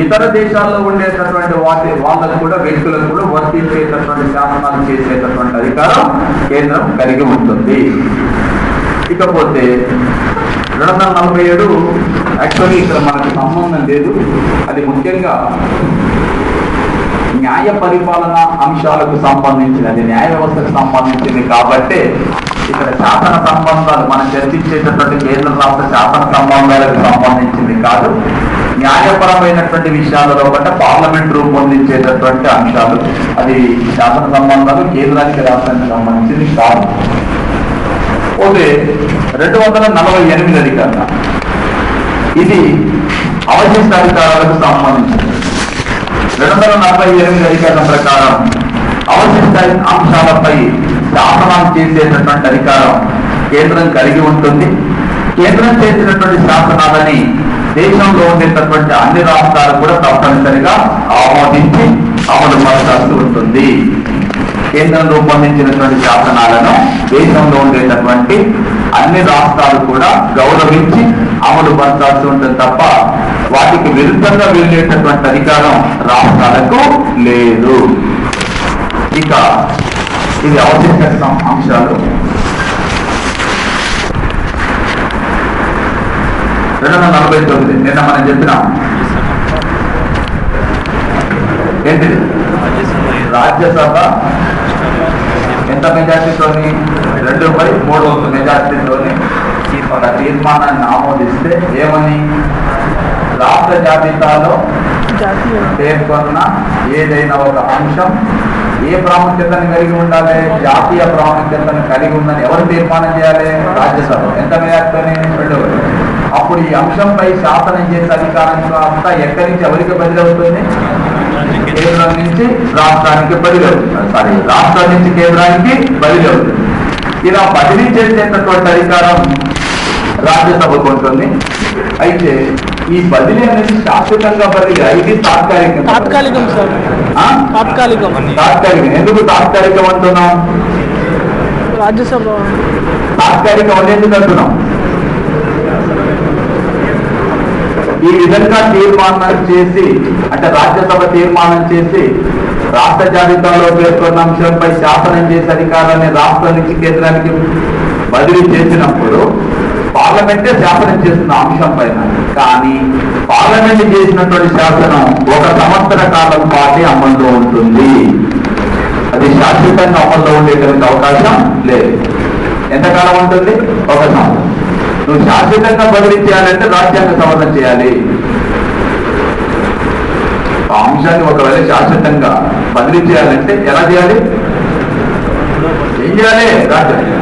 ఇతర దేశాల్లో ఉండేటటువంటి వాళ్ళకు కూడా, వ్యక్తులకు కూడా వర్తించేటటువంటి శాసనాలు చేసేటటువంటి అధికారం కేంద్రం కలిగి ఉంటుంది. ఇకపోతే 247 యాక్చువల్లీ ఇక్కడ మనకు సంబంధం లేదు. అది ముఖ్యంగా న్యాయ పరిపాలన అంశాలకు సంబంధించినది, న్యాయ వ్యవస్థకు సంబంధించింది. కాబట్టి ఇక్కడ శాసన సంబంధాలు మనం చర్చించేటటువంటి కేంద్ర రాష్ట్ర శాసన సంబంధాలకు సంబంధించింది కాదు. న్యాయపరమైనటువంటి విషయాలలో బట్టి పార్లమెంట్ రూపొందించేటటువంటి అంశాలు, అది శాసన సంబంధాలు కేంద్రానికి రాష్ట్రానికి సంబంధించింది కాదు. పోతే 248 అధికారం, ఇది అవశిష్ట అధికారాలకు సంబంధించింది. 248 అధికారం ప్రకారం అవశిష్ట అంశాలపై శాసనాలు చేసేటటువంటి అధికారం కేంద్రం కలిగి ఉంటుంది. కేంద్రం చేసినటువంటి శాసనాలని దేశంలో ఉండేటటువంటి అన్ని రాష్ట్రాలు కూడా తప్పనిసరిగా ఆమోదించి అమలు పరచాల్సి ఉంటుంది. కేంద్రం రూపొందించినటువంటి శాసనాలను దేశంలో ఉండేటటువంటి అన్ని రాష్ట్రాలు కూడా గౌరవించి అమలు పరచాల్సి ఉంటుంది తప్ప వాటికి విరుద్ధంగా వెళ్ళేటటువంటి అధికారం రాష్ట్రాలకు లేదు. ఇక ఇది అవశిష్ట అంశాలు. 249 నిన్న మనం చెప్పినాం. ఏంటిది? రాజ్యసభ ఎంత మెజార్టీతోని? 2/3 మెజార్టీతోని ఒక తీర్మానాన్ని ఆమోదిస్తే ఏమని, రాష్ట్ర జాబితాలో పేర్కొన్న ఏదైనా ఒక అంశం ఏ ప్రాముఖ్యతను కలిగి ఉండాలి, జాతీయ ప్రాముఖ్యతను కలిగి ఉందని ఎవరు తీర్మానం చేయాలి, రాజ్యసభ. ఎంత మేరతోనే రెండవది. అప్పుడు ఈ అంశంపై శాసనం చేసే అధికారం అంతా ఎక్కడి నుంచి ఎవరికి బదిలీ అవుతుంది, కేంద్రం నుంచి రాష్ట్రానికి బదిలీ అవుతుంది. రాష్ట్రం నుంచి కేంద్రానికి బదిలీ అవుతుంది. ఇలా బదిలీ చేసేటటువంటి అధికారం రాజ్యసభకు ఉంటుంది. అయితే ఈ బదిలీ అనేది శాశ్వతంగా బదిలీ, ఇది తాత్కాలికం. తాత్కాలికం సార్, తాత్కాలికం. తాత్కాలికం. ఎందుకు తాత్కాలికం అంటున్నాం? రాజ్యసభ తాత్కాలికం అని ఎందుకు అంటున్నాం? ఈ విధంగా తీర్మానం చేసి, అంటే రాజ్యసభ తీర్మానం చేసి రాష్ట్ర జాబితాలో పేర్కొన్న అంశంపై శాసనం చేసే అధికారాన్ని రాష్ట్రం నుంచి కేంద్రానికి బదిలీ చేసినప్పుడు పార్లమెంటే శాసనం చేస్తున్న అంశం పైన. కానీ పార్లమెంట్ చేసినటువంటి శాసనం 1 సంవత్సర కాలం పాటు అమల్లో ఉంటుంది. అది శాశ్వతంగా అమల్లో ఉండేటువంటి అవకాశం లేదు. ఎంతకాలం ఉంటుంది? 1 సంవత్సరం. నువ్వు శాశ్వతంగా బదిలీ చేయాలంటే రాజ్యాంగ సవరణ చేయాలి. ఆ అంశాన్ని ఒకవేళ శాశ్వతంగా బదిలీ చేయాలంటే ఎలా చేయాలి, ఏం చేయాలి? రాజ్యాంగం.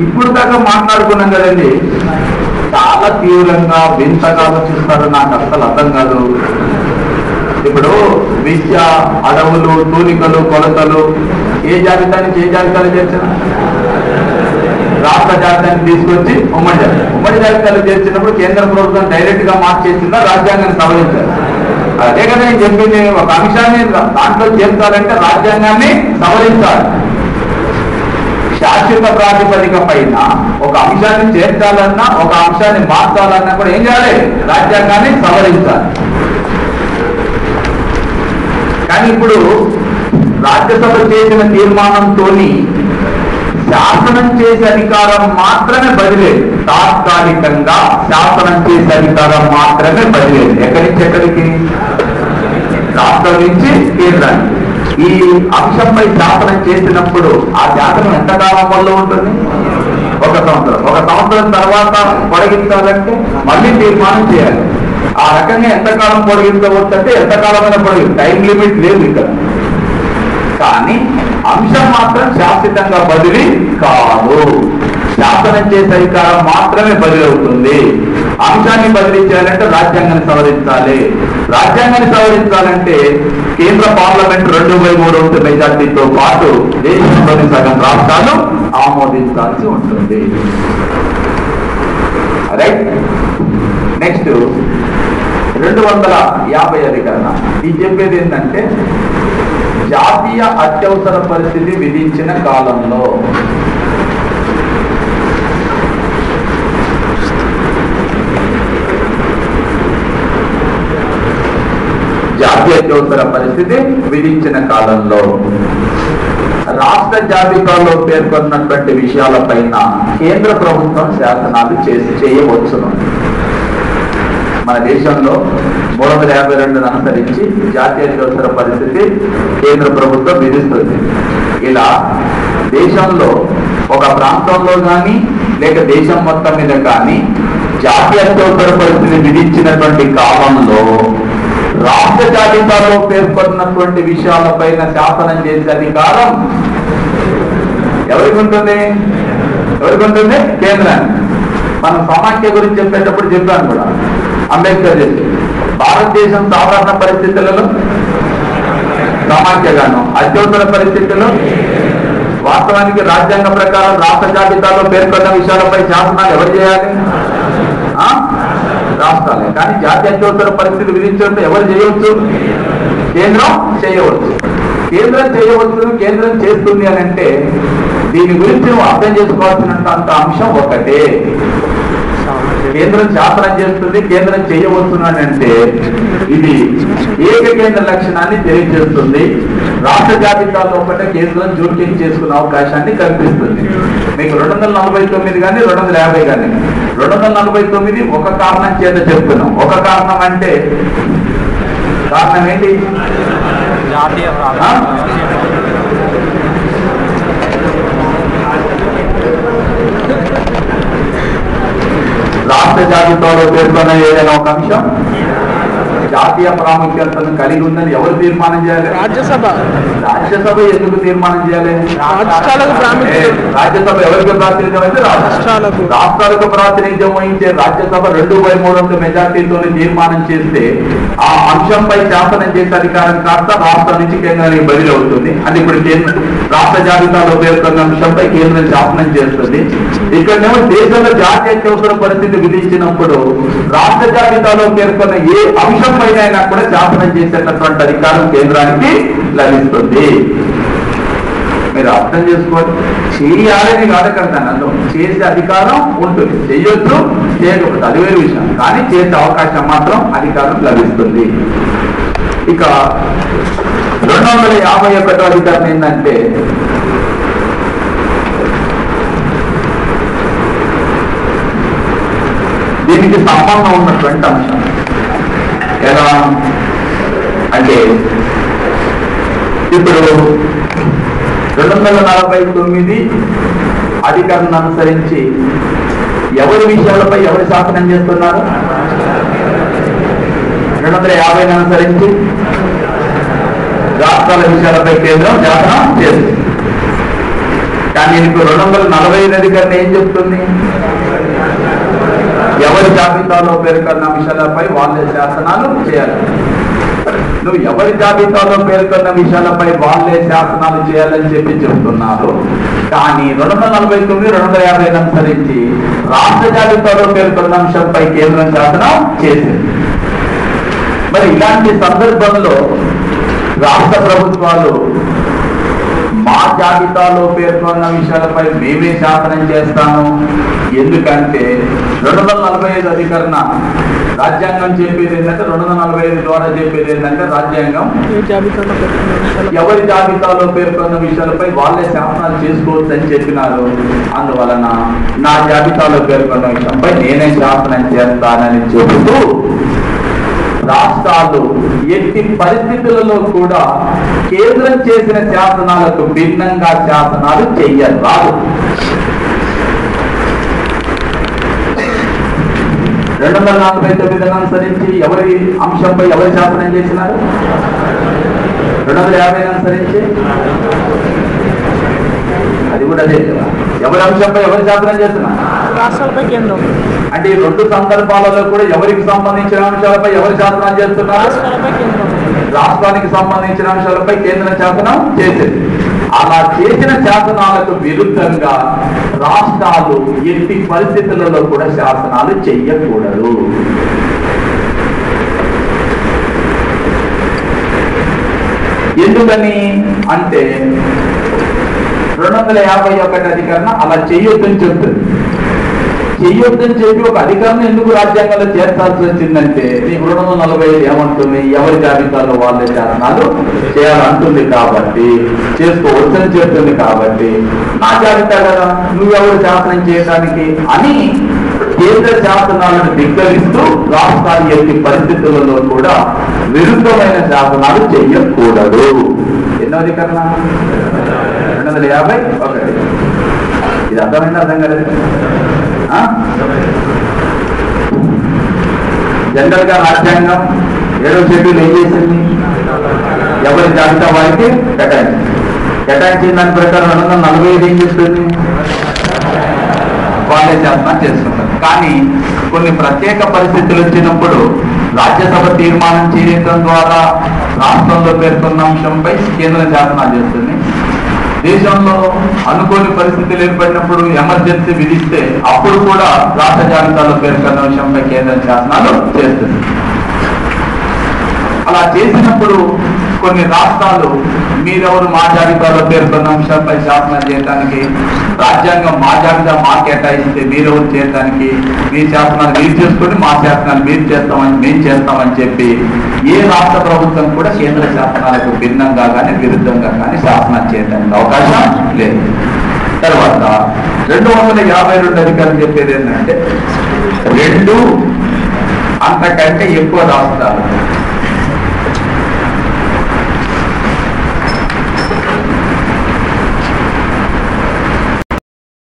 ఇప్పుడు దాకా మాట్లాడుకున్నాం కదండి, చాలా తీవ్రంగా వింతగా ఆలోచిస్తారు. నాకు అసలు అర్థం కాదు. ఇప్పుడు విద్య, అడవులు, తూనికలు, కొలతలు ఏ జాబితాని చేర్చిన రాష్ట్ర జాబితాన్ని తీసుకొచ్చి ఉమ్మడి జాబితాలు చేర్చినప్పుడు కేంద్ర ప్రభుత్వం డైరెక్ట్ గా మార్చేసిందా, రాజ్యాంగాన్ని సవరించారు. అదే కదా నేను చెప్పింది. ఒక అంశాన్ని దాంట్లో చేర్చాలంటే రాజ్యాంగాన్ని సవరించాలి. శాశ్వత ప్రాతిపదిక పైన ఒక అంశాన్ని చేర్చాలన్నా, ఒక అంశాన్ని మార్చాలన్నా కూడా ఏం చేయాలి? రాజ్యాంగాన్ని సవరించాలి. కానీ ఇప్పుడు రాజ్యసభ చేసిన తీర్మానంతో శాసనం చేసే అధికారం మాత్రమే బదిలీ. తాత్కాలికంగా శాసనం చేసే అధికారం మాత్రమే బదిలీ. ఎక్కడి నుంచి ఎక్కడికి? రాష్ట్రం నుంచి కేంద్రానికి. ఈ అంశంపై శాసనం చేసినప్పుడు ఆ శాసనం ఎంతకాలం వల్ల ఉంటుంది? 1 సంవత్సరం. 1 సంవత్సరం తర్వాత పొడిగించాలంటే మళ్ళీ తీర్మానం చేయాలి. ఆ రకంగా ఎంతకాలం పొడిగించవచ్చు అంటే ఎంతకాలమైన పొడిగి, టైం లిమిట్ లేదు ఇక్కడ. కానీ అంశం మాత్రం శాశ్వతంగా బదిలీ కాదు. శాసనం చేసే అధికారం మాత్రమే బదిలీ అవుతుంది. అంశాన్ని బదిలీ చేయాలంటే రాజ్యాంగాన్ని సవరించాలి. రాజ్యాంగాన్ని సవరించాలంటే కేంద్ర పార్లమెంట్ 2/3 మెజార్టీతో పాటు దేశంలోని సగం రాష్ట్రాలు ఆమోదించాల్సి ఉంటుంది. రైట్. నెక్స్ట్ 250 అధికరణ. ఇది చెప్పేది ఏంటంటే జాతీయ అత్యవసర పరిస్థితి విధించిన కాలంలో జాతీయ అత్యవసర పరిస్థితి విధించిన కాలంలో రాష్ట్ర జాబితాలో పేర్కొన్నటువంటి విషయాలపైన కేంద్ర ప్రభుత్వం శాసనాలు చేయవచ్చును. మన దేశంలో 352 అనుసరించి జాతీయ అత్యవసర పరిస్థితి కేంద్ర ప్రభుత్వం విధిస్తుంది. ఇలా దేశంలో ఒక ప్రాంతంలో కానీ లేక దేశం మొత్తం మీద కానీ జాతీయ అత్యవసర పరిస్థితి విధించినటువంటి కాలంలో రాష్ట్ర జాబితాలో పేర్కొన్నటువంటి విషయాలపైన శాసనం చేసే అధికారం ఎవరికి ఉంటుంది? కేంద్రానికి. మనం సమాఖ్య గురించి చెప్పేటప్పుడు చెప్పాను కూడా, అంబేద్కర్ చేసి భారతదేశం సాధారణ పరిస్థితులలో సమాఖ్యగాను, అత్యవసర పరిస్థితుల్లో వాస్తవానికి రాజ్యాంగ ప్రకారం రాష్ట్ర జాబితాలో పేర్కొన్న విషయాలపై శాసనాలు ఎవరు చేయాలి? రాష్ట్రాలే. కానీ జాతీయ అత్యవసర పరిస్థితి విధించడం ఎవరు చేయవచ్చు? కేంద్రం చేయవచ్చు. కేంద్రం చేస్తుంది అని అంటే దీని గురించి నువ్వు అర్థం చేసుకోవాల్సినంత అంశం ఒకటే. కేంద్రం శాసనం చేస్తుంది, కేంద్రం చేయవచ్చునంటే ఇది ఏకకేంద్ర లక్షణాన్ని తెలియజేస్తుంది. రాష్ట్ర జాబితాలో ఒకటే కేంద్రం జోక్యం చేసుకునే అవకాశాన్ని కల్పిస్తుంది. మీకు 249 కానీ 250 కానీ 249 ఒక కారణం చేత చెప్తున్నాం. ఒక కారణం అంటే కారణం ఏంటి? రాష్ట్ర జాబితాలో పేర్కొన్న ఏదైనా ఒక అంశం జాతీయ ప్రాముఖ్యతను కలిగి ఉందని ఎవరు తీర్మానం చేయాలి? రాజ్యసభ. రాజ్యసభ ఎందుకు తీర్మానం చేయాలి? రాజ్యసభ ఎవరికి ప్రాతినిధ్యం అయితే రాష్ట్రాలకు ప్రాతినిధ్యం వహించే రాజ్యసభ 2/3 మెజార్టీతో తీర్మానం చేస్తే ఆ అంశంపై శాసనం చేసే అధికారం కాస్త రాష్ట్రం నుంచి కేంద్రానికి బదిలీ అవుతుంది. అది ఇప్పుడు రాష్ట్ర జాబితాలో పేర్కొన్న అంశంపై కేంద్రం శాసనం చేస్తుంది. ఇక్కడేమో దేశంలో జాతీయ అత్యవసర పరిస్థితి విధించినప్పుడు రాష్ట్ర జాబితాలో పేర్కొన్న ఏ అంశం పైన కూడా శాసనం చేసేటటువంటి అధికారం కేంద్రానికి లభిస్తుంది. మీరు అర్థం చేసుకోండి. చేయాలని కాదకంటాను, అందులో చేసే అధికారం ఉంటుంది. చేయొచ్చు, చేయకపోతే అది వేరే విషయం, కానీ చేసే అవకాశం మాత్రం అధికారం లభిస్తుంది. ఇక 251వ అధికారం ఏంటంటే దీనికి సంబంధం ఉన్నటువంటి అంశం. ఎలా అంటే ఇప్పుడు 249 అధికారాన్ని అనుసరించి ఎవరి విషయాలపై ఎవరు శాసనం చేస్తున్నారు? 250 అనుసరించి రాష్ట్రాల విషయాలపై కేంద్రం శాసనం చేస్తుంది. కానీ ఇప్పుడు 245 అధికారం ఏం చెప్తుంది? ఎవరి జాబితాలో పేర్కొన్న విషయాలపై వాళ్ళే శాసనాలు చేయాలి. నువ్వు ఎవరి జాబితాలో పేర్కొన్న విషయాలపై వాళ్ళే శాసనాలు చేయాలని చెప్పి చెప్తున్నారు. కానీ 249, 250 అనుసరించి రాష్ట్ర జాబితాలో పేర్కొన్న అంశంపై కేంద్రం శాసనం చేసింది. మరి ఇలాంటి సందర్భంలో రాష్ట్ర ప్రభుత్వాలు మా జాబితాలో పేర్కొన్న విషయాలపై మేమే శాసనం చేస్తాను. ఎందుకంటే 245 అధికరణ రాజ్యాంగం చెప్పేది ఏంటంటే 245 ద్వారా చెప్పేది ఏంటంటే రాజ్యాంగం ఎవరి జాబితాలో పేర్కొన్న విషయాలపై వాళ్ళే శాసనాలు చేసుకోవచ్చు అని చెప్పినారు. అందువలన నా జాబితాలో పేర్కొన్న విషయంపై నేనే శాసనం చేస్తానని చెబుతూ రాష్ట్రాలు ఎట్టి పరిస్థితులలో కూడా కేంద్రం చేసిన శాసనాలకు భిన్నంగా శాసనాలు చెయ్యరాదు. 249 అనుసరించి ఎవరి అంశంపై ఎవరి శాసనం చేసినారు? 250 అనుసరించి అది కూడా అదే కదా. ఎవరి అంశంపై ఎవరి శాసనం చేస్తున్నారు? రాష్ట్రాలపై కేంద్రం. అంటే ఈ రెండు సందర్భాలలో కూడా ఎవరికి సంబంధించిన అంశాలపై ఎవరు శాసనం చేస్తున్నారు? రాష్ట్రానికి సంబంధించిన అంశాలపై కేంద్రం శాసనం చేసేది. అలా చేసిన శాసనాలకు విరుద్ధంగా రాష్ట్రాలు ఎట్టి పరిస్థితులలో కూడా శాసనాలు చెయ్యకూడదు. ఎందుకని అంటే 251 అధికరణ అలా చెయ్యొద్దని చెప్తుంది. చెయ్యొద్దని చెప్పి ఒక అధికారం ఎందుకు రాజ్యాంగంలో చేర్చాల్సి వచ్చిందంటే నీకు 245 ఏమంటుంది? ఎవరి జాబితాలో వాళ్ళే శాసనాలు చేయాలంటుంది కాబట్టి, చేసుకోవచ్చని చెప్తుంది కాబట్టి నా జాబితా కదా నువ్వెవరు శాసనం చేయడానికి అని కేంద్ర శాసనాలను ధిక్కరిస్తూ రాష్ట్రాలు ఎట్టి పరిస్థితులలో కూడా విరుద్ధమైన శాసనాలు చెయ్యకూడదు. ఎన్నో అధికరణ? 251. ఇది అర్థమైంది? అర్థం కాలేదు. జనరల్ గా రాజ్యాంగం 7వ షెడ్యూల్ ఏం చేసింది? ఎవరి జాబితా వారికి కేటాయించిన దాని ప్రకారం 245 ఏం చేస్తుంది? వాళ్ళే శాసనం చేసుకుంటారు. కానీ కొన్ని ప్రత్యేక పరిస్థితులు వచ్చినప్పుడు రాజ్యసభ తీర్మానం చేయడం ద్వారా రాష్ట్రంలో పేర్కొన్న అంశంపై కేంద్ర శాసనాలు చేస్తుంది. దేశంలో అనుకోని పరిస్థితులు ఏర్పడినప్పుడు ఎమర్జెన్సీ విధిస్తే అప్పుడు కూడా రాష్ట్ర జాబితాలో పేర్కొన్న అంశంపై కేంద్ర శాసనాలు చేస్తుంది. అలా చేసినప్పుడు కొన్ని రాష్ట్రాలు మీరెవరు మా జాబితాలో పేర్కొన్న అంశంపై శాసనం చేయడానికి, రాజ్యాంగం మా జాబితా మా కేటాయిస్తే మీరెవరు చేయడానికి, మీ శాసనాలు మీరు చేసుకొని మా శాసనాలు మీరు చేస్తామని మేము చేస్తామని చెప్పి ఏ రాష్ట్ర ప్రభుత్వం కూడా కేంద్ర శాసనాలకు భిన్నంగా కానీ విరుద్ధంగా కానీ శాసనం చేయడానికి అవకాశం లేదు. తర్వాత 252 అధికారం చెప్పేది ఏంటంటే 2 అంతకంటే ఎక్కువ రాష్ట్రాలు